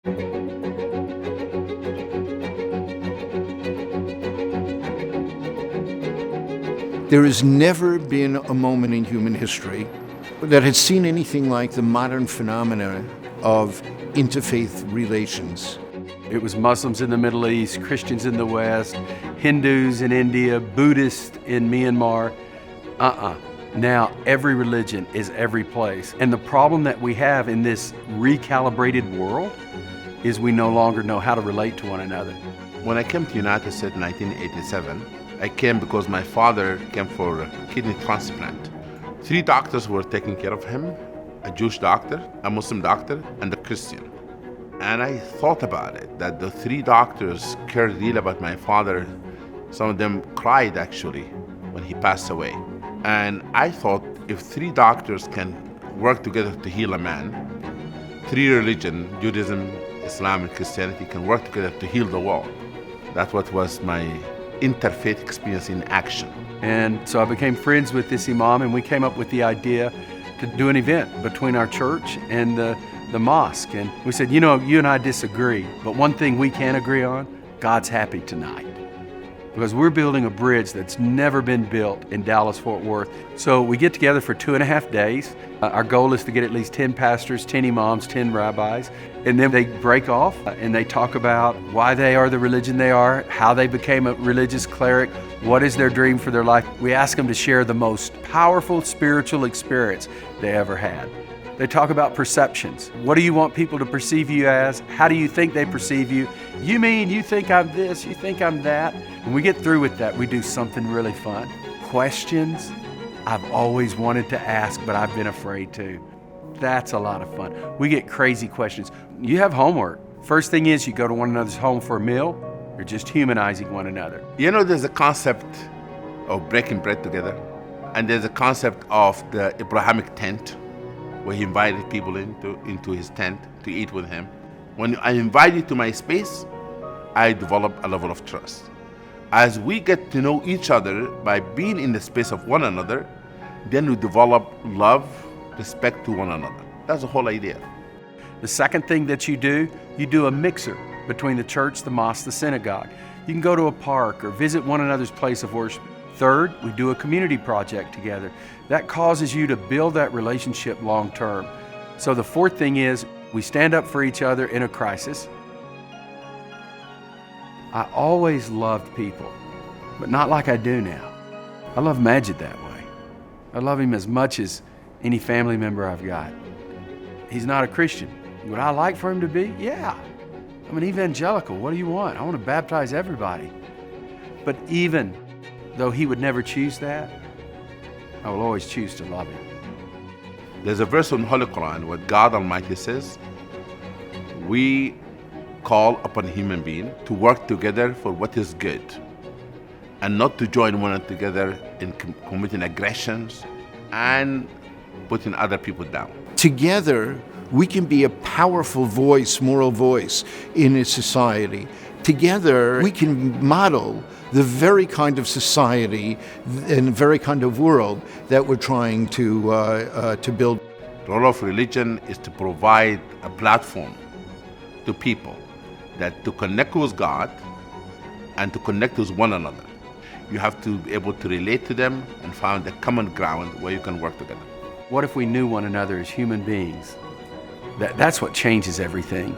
There has never been a moment in human history that has seen anything like the modern phenomena of interfaith relations. It was Muslims in the Middle East, Christians in the West, Hindus in India, Buddhists in Myanmar. Now every religion is every place. And the problem that we have in this recalibrated world is we no longer know how to relate to one another. When I came to United States in 1987, I came because my father came for a kidney transplant. 3 doctors were taking care of him, a Jewish doctor, a Muslim doctor, and a Christian. And I thought about it, that the 3 doctors cared really about my father. Some of them cried actually when he passed away. And I thought if 3 doctors can work together to heal a man, 3 religions, Judaism, Islam, and Christianity, can work together to heal the world. That's what was my interfaith experience in action. And so I became friends with this imam, and we came up with the idea to do an event between our church and the mosque. And we said, you and I disagree, but one thing we can agree on, God's happy tonight. Because we're building a bridge that's never been built in Dallas-Fort Worth. So we get together for 2.5 days. Our goal is to get at least 10 pastors, 10 imams, 10 rabbis. And then they break off and they talk about why they are the religion they are, how they became a religious cleric, what is their dream for their life. We ask them to share the most powerful spiritual experience they ever had. They talk about perceptions. What do you want people to perceive you as? How do you think they perceive you? You mean you think I'm this, you think I'm that? When we get through with that, we do something really fun. Questions I've always wanted to ask, but I've been afraid to. That's a lot of fun. We get crazy questions. You have homework. First thing is you go to one another's home for a meal. You're just humanizing one another. There's a concept of breaking bread together, and there's a concept of the Abrahamic tent, where he invited people into his tent to eat with him. When I invite you to my space, I develop a level of trust. As we get to know each other by being in the space of one another, then we develop love, respect to one another. That's the whole idea. The second thing that you do a mixer between the church, the mosque, the synagogue. You can go to a park or visit one another's place of worship. Third, we do a community project together. That causes you to build that relationship long term. So the fourth thing is we stand up for each other in a crisis. I always loved people, but not like I do now. I love Majid that way. I love him as much as any family member I've got. He's not a Christian. Would I like for him to be? Yeah. I'm an evangelical. What do you want? I want to baptize everybody. But even though he would never choose that, I will always choose to love him. There's a verse in the Holy Quran where God Almighty says, we call upon human beings to work together for what is good and not to join one another together in committing aggressions and putting other people down. Together, we can be a powerful voice, moral voice in a society. Together, we can model the very kind of society and the very kind of world that we're trying to build. The role of religion is to provide a platform to people that to connect with God and to connect with one another. You have to be able to relate to them and find a common ground where you can work together. What if we knew one another as human beings? That's what changes everything.